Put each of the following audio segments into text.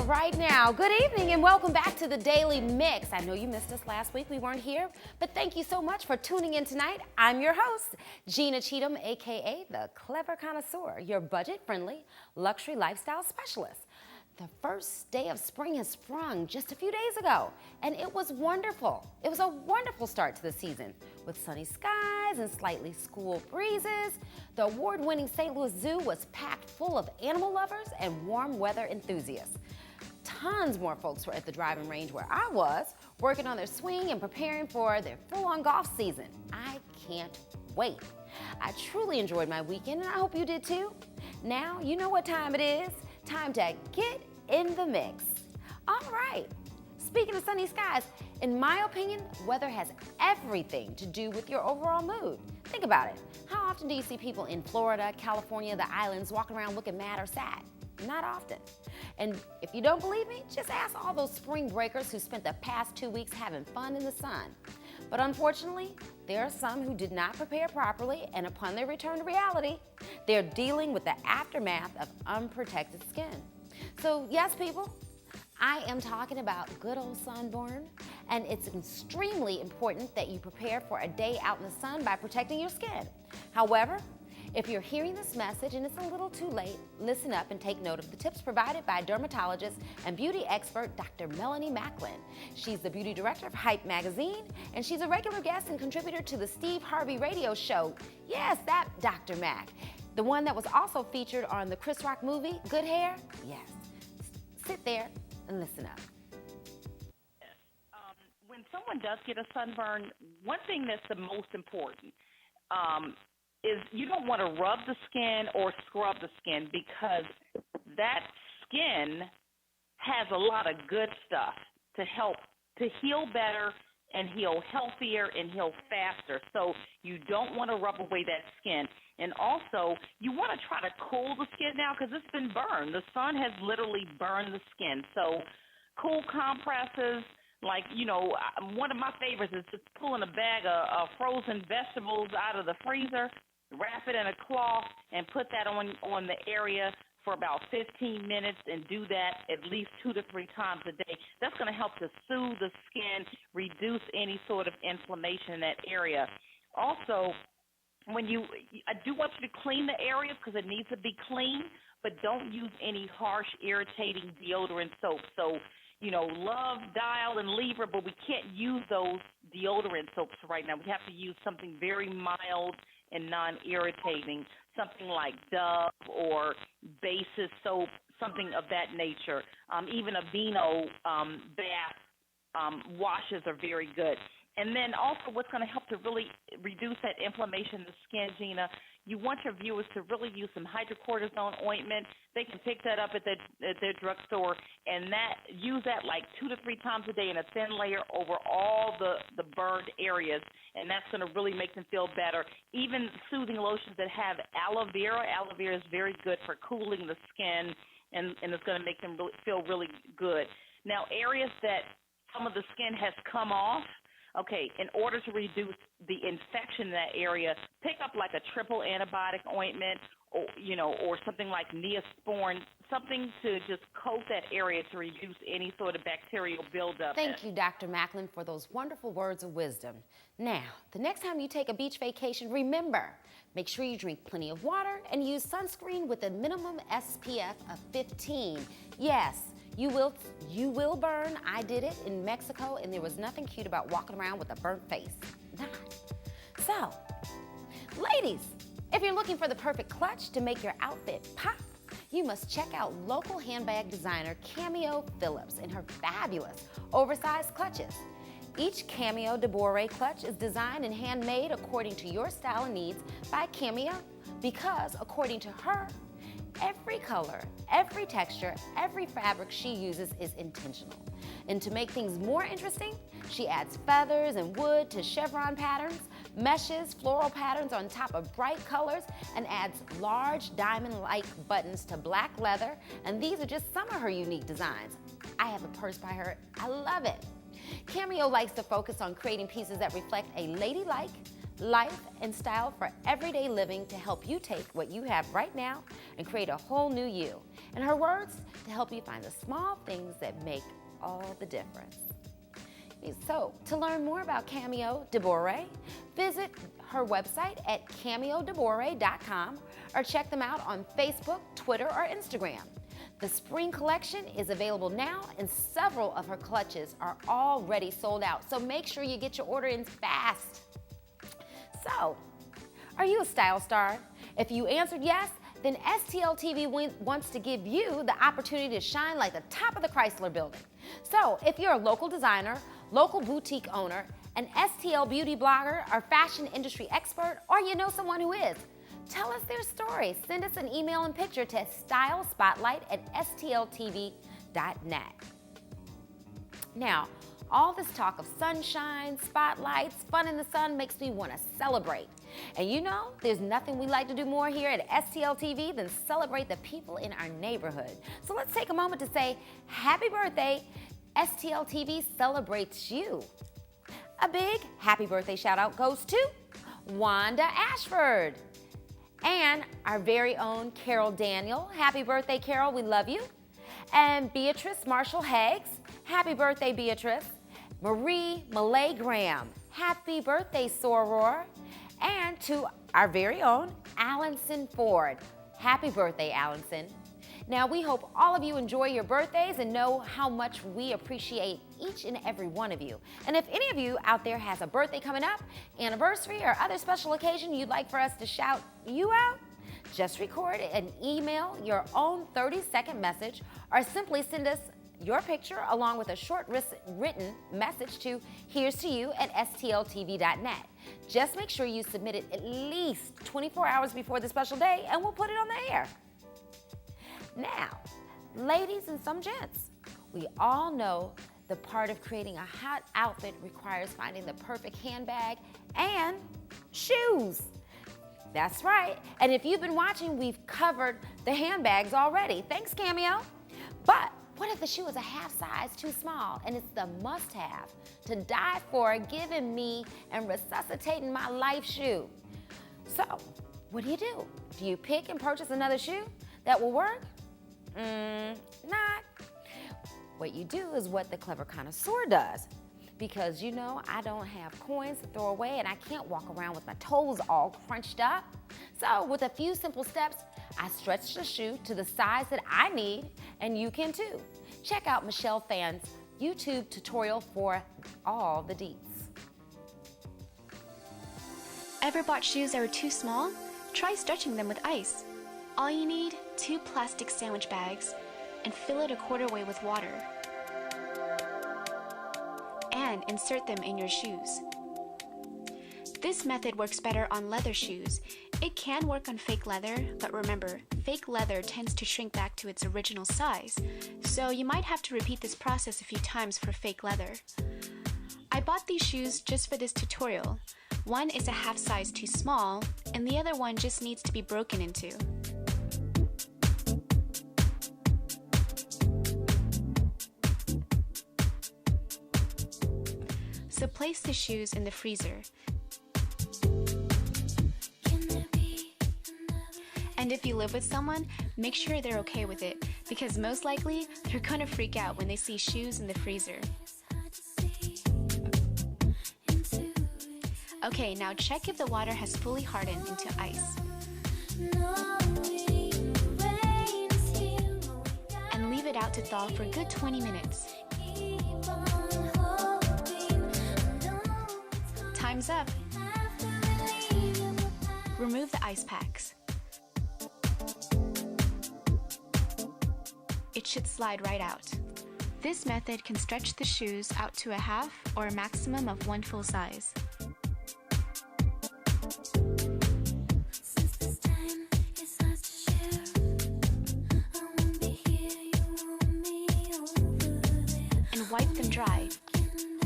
right now. Good evening and welcome back to the Daily Mix. I know you missed us last week. We weren't here, but thank you so much for tuning in tonight. I'm your host, Gina Cheatham, aka the Clever Connoisseur, your budget-friendly luxury lifestyle specialist. The first day of spring has sprung just a few days ago, and it was wonderful. It was a wonderful start to the season. With sunny skies and slightly cool breezes, the award-winning St. Louis Zoo was packed full of animal lovers and warm weather enthusiasts. Tons more folks were at the driving range where I was, working on their swing and preparing for their full-on golf season. I can't wait. I truly enjoyed my weekend, and I hope you did too. Now, you know what time it is. Time to get in the mix. All right, speaking of sunny skies, in my opinion, weather has everything to do with your overall mood. Think about it. How often do you see people in Florida, California, the islands walking around looking mad or sad? Not often. And if you don't believe me, just ask all those spring breakers who spent the past 2 weeks having fun in the sun. But unfortunately, there are some who did not prepare properly, and upon their return to reality, they're dealing with the aftermath of unprotected skin. So yes, people, I am talking about good old sunburn, and it's extremely important that you prepare for a day out in the sun by protecting your skin. However, if you're hearing this message and it's a little too late, listen up and take note of the tips provided by dermatologist and beauty expert Dr. Melanie Macklin. She's the beauty director of Hype Magazine, and she's a regular guest and contributor to the Steve Harvey radio show. Yes, that Dr. Mac. The one that was also featured on the Chris Rock movie, Good Hair? Yes. Sit there and listen up. When someone does get a sunburn, one thing that's the most important is you don't want to rub the skin or scrub the skin, because that skin has a lot of good stuff to help to heal better and heal healthier and heal faster. So you don't want to rub away that skin. And also, you want to try to cool the skin now, because it's been burned. The sun has literally burned the skin. So cool compresses, like, you know, one of my favorites is just pulling a bag of frozen vegetables out of the freezer, wrap it in a cloth, and put that on the area for about 15 minutes, and do that at least 2 to 3 times a day. That's going to help to soothe the skin, reduce any sort of inflammation in that area. Also, I do want you to clean the areas, because it needs to be clean, but don't use any harsh, irritating deodorant soap. So, you know, Love, Dial, and Libra, but we can't use those deodorant soaps right now. We have to use something very mild and non-irritating, something like Dove or Basis soap, something of that nature. Even Aveeno bath washes are very good. And then also, what's going to help to really reduce that inflammation in the skin, Gina, you want your viewers to really use some hydrocortisone ointment. They can pick that up at their drugstore, and use that like 2 to 3 times a day in a thin layer over all the burned areas, and that's going to really make them feel better. Even soothing lotions that have aloe vera. Aloe vera is very good for cooling the skin, and it's going to make them feel really good. Now, areas that some of the skin has come off, okay, in order to reduce the infection in that area, pick up like a triple antibiotic ointment, or something like Neosporin, something to just coat that area to reduce any sort of bacterial buildup. Thank you, Dr. Macklin, for those wonderful words of wisdom. Now, the next time you take a beach vacation, remember, make sure you drink plenty of water and use sunscreen with a minimum SPF of 15. Yes, you will burn. I did it in Mexico, and there was nothing cute about walking around with a burnt face. Not. So, ladies, if you're looking for the perfect clutch to make your outfit pop, you must check out local handbag designer Cameo Phillips and her fabulous oversized clutches. Each Cameo de Bourrée clutch is designed and handmade according to your style and needs by Cameo, because according to her, every color, every texture, every fabric she uses is intentional. And to make things more interesting, she adds feathers and wood to chevron patterns, meshes, floral patterns on top of bright colors, and adds large diamond-like buttons to black leather. And these are just some of her unique designs. I have a purse by her. I love it. Cameo likes to focus on creating pieces that reflect a ladylike, life and style for everyday living to help you take what you have right now and create a whole new you. In her words, to help you find the small things that make all the difference. So, to learn more about Cameo Debore, visit her website at cameodebore.com or check them out on Facebook, Twitter, or Instagram. The spring collection is available now, and several of her clutches are already sold out, so make sure you get your order in fast. So, are you a style star? If you answered yes, then STL TV wants to give you the opportunity to shine like the top of the Chrysler building. So, if you're a local designer, local boutique owner, an STL beauty blogger, or fashion industry expert, or you know someone who is, tell us their story. Send us an email and picture to stylespotlight@stltv.net. Now, all this talk of sunshine, spotlights, fun in the sun makes me want to celebrate. And you know, there's nothing we like to do more here at STL TV than celebrate the people in our neighborhood. So let's take a moment to say, happy birthday. STL TV celebrates you. A big happy birthday shout out goes to Wanda Ashford and our very own Carol Daniel. Happy birthday, Carol, we love you. And Beatrice Marshall Heggs. Happy birthday, Beatrice. Marie Malay Graham. Happy birthday, Soror. And to our very own Allinson Ford. Happy birthday, Allinson. Now, we hope all of you enjoy your birthdays and know how much we appreciate each and every one of you. And if any of you out there has a birthday coming up, anniversary, or other special occasion you'd like for us to shout you out, just record and email your own 30-second message, or simply send us your picture along with a short written message to here's to you at stltv.net. Just make sure you submit it at least 24 hours before the special day, and we'll put it on the air. Now, ladies and some gents, we all know the part of creating a hot outfit requires finding the perfect handbag and shoes. That's right. And if you've been watching, we've covered the handbags already. Thanks, Cameo. But what if the shoe is a half size too small and it's the must-have to die for, giving me and resuscitating my life shoe? So, what do? Do you pick and purchase another shoe that will work? Not. What you do is what the clever connoisseur does. Because you know, I don't have coins to throw away and I can't walk around with my toes all crunched up. So with a few simple steps, I stretch the shoe to the size that I need, and you can too. Check out Michelle Phan's YouTube tutorial for all the deets. Ever bought shoes that were too small? Try stretching them with ice. All you need, 2 plastic sandwich bags, and fill it a quarter way with water. And insert them in your shoes. This method works better on leather shoes. It can work on fake leather, but remember, fake leather tends to shrink back to its original size, so you might have to repeat this process a few times for fake leather. I bought these shoes just for this tutorial. One is a half size too small, and the other one just needs to be broken into. So place the shoes in the freezer. And if you live with someone, make sure they're okay with it, because most likely they're gonna freak out when they see shoes in the freezer. Okay, now check if the water has fully hardened into ice. And leave it out to thaw for a good 20 minutes. Time's up. Remove the ice packs. It should slide right out. This method can stretch the shoes out to a half or a maximum of 1 full size. And wipe them dry.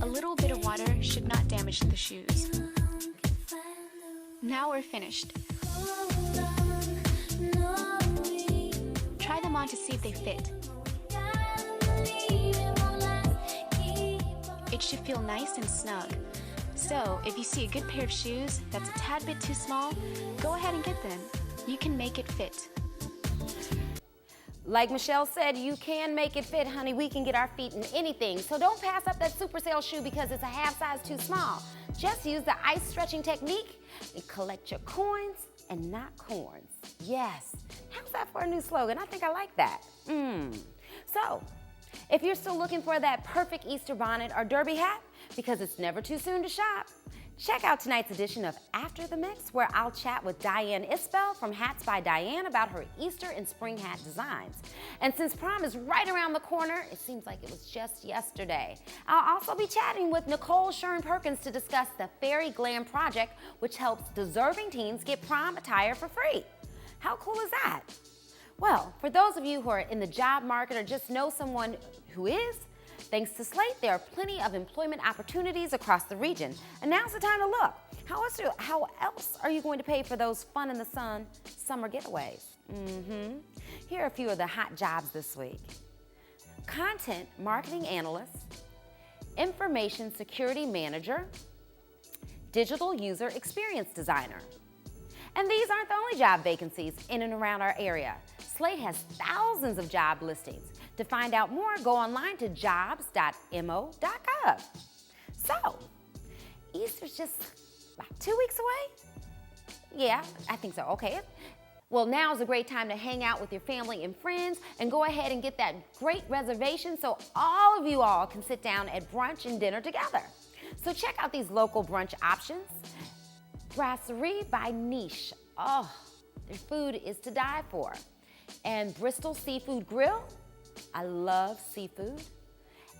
A little bit of water should not damage the shoes. Now we're finished. Try them on to see if they fit. It should feel nice and snug. So, if you see a good pair of shoes that's a tad bit too small, go ahead and get them. You can make it fit. Like Michelle said, you can make it fit, honey. We can get our feet in anything. So don't pass up that super sale shoe because it's a half size too small. Just use the ice stretching technique and collect your coins and not corns. Yes. How's that for a new slogan? I think I like that. So, if you're still looking for that perfect Easter bonnet or derby hat, because it's never too soon to shop, check out tonight's edition of After the Mix, where I'll chat with Diane Isbell from Hats by Diane about her Easter and spring hat designs. And since prom is right around the corner, it seems like it was just yesterday. I'll also be chatting with Nicole Shern-Perkins to discuss the Fairy Glam Project, which helps deserving teens get prom attire for free. How cool is that? Well, for those of you who are in the job market or just know someone who is, thanks to Slate, there are plenty of employment opportunities across the region. And now's the time to look. How else are you going to pay for those fun in the sun summer getaways? Here are a few of the hot jobs this week. Content marketing analyst, information security manager, digital user experience designer. And these aren't the only job vacancies in and around our area. Slate has thousands of job listings. To find out more, go online to jobs.mo.gov. So, Easter's just about 2 weeks away? Yeah, I think so. Okay. Well, now's a great time to hang out with your family and friends and go ahead and get that great reservation so all of you all can sit down at brunch and dinner together. So check out these local brunch options. Brasserie by Niche. Oh, their food is to die for. And Bristol Seafood Grill. I love seafood.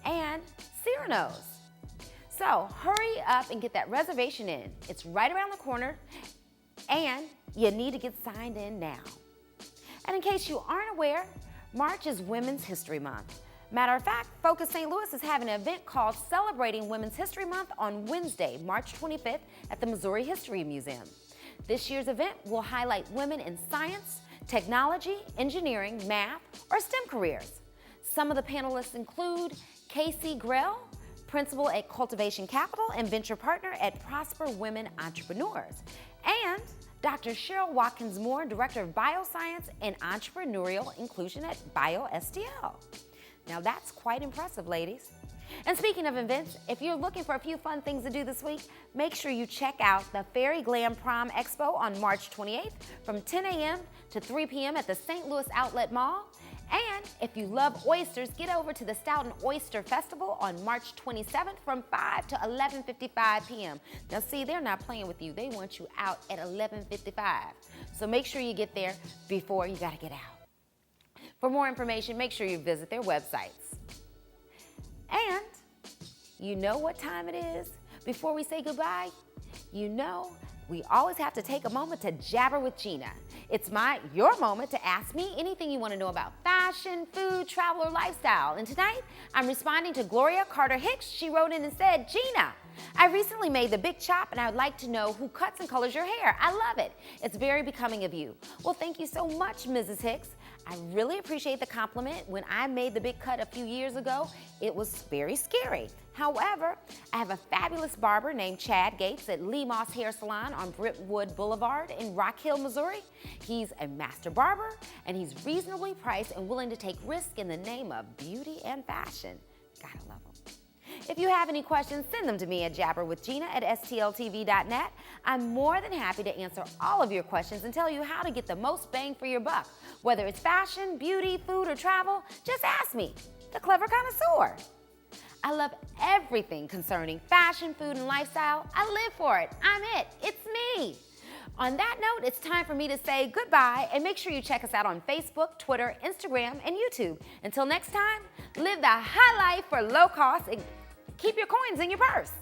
And Cyrano's. So hurry up and get that reservation in. It's right around the corner, and you need to get signed in now. And in case you aren't aware, March is Women's History Month. Matter of fact, Focus St. Louis is having an event called Celebrating Women's History Month on Wednesday, March 25th at the Missouri History Museum. This year's event will highlight women in science, technology, engineering, math, or STEM careers. Some of the panelists include Casey Grell, principal at Cultivation Capital and venture partner at Prosper Women Entrepreneurs, and Dr. Cheryl Watkins-Moore, director of bioscience and entrepreneurial inclusion at BioSTL. Now that's quite impressive, ladies. And speaking of events, if you're looking for a few fun things to do this week, make sure you check out the Fairy Glam Prom Expo on March 28th from 10 a.m. to 3 p.m. at the St. Louis Outlet Mall. And if you love oysters, get over to the Stoughton Oyster Festival on March 27th from 5 to 11:55 p.m. Now see, they're not playing with you. They want you out at 11:55. So make sure you get there before you gotta get out. For more information, make sure you visit their websites. And you know what time it is? Before we say goodbye, you know we always have to take a moment to jabber with Gina. It's your moment to ask me anything you want to know about fashion, food, travel, or lifestyle. And tonight, I'm responding to Gloria Carter Hicks. She wrote in and said, Gina, I recently made the big chop and I would like to know who cuts and colors your hair. I love it. It's very becoming of you. Well, thank you so much, Mrs. Hicks. I really appreciate the compliment. When I made the big cut a few years ago, it was very scary. However, I have a fabulous barber named Chad Gates at Lee Moss Hair Salon on Brentwood Boulevard in Rock Hill, Missouri. He's a master barber, and he's reasonably priced and willing to take risks in the name of beauty and fashion. Gotta love him. If you have any questions, send them to me at JabberwithGina@stltv.net. I'm more than happy to answer all of your questions and tell you how to get the most bang for your buck. Whether it's fashion, beauty, food, or travel, just ask me, the Clever Connoisseur. I love everything concerning fashion, food, and lifestyle. I live for it. I'm it. It's me. On that note, it's time for me to say goodbye, and make sure you check us out on Facebook, Twitter, Instagram, and YouTube. Until next time, live the high life for low cost and keep your coins in your purse.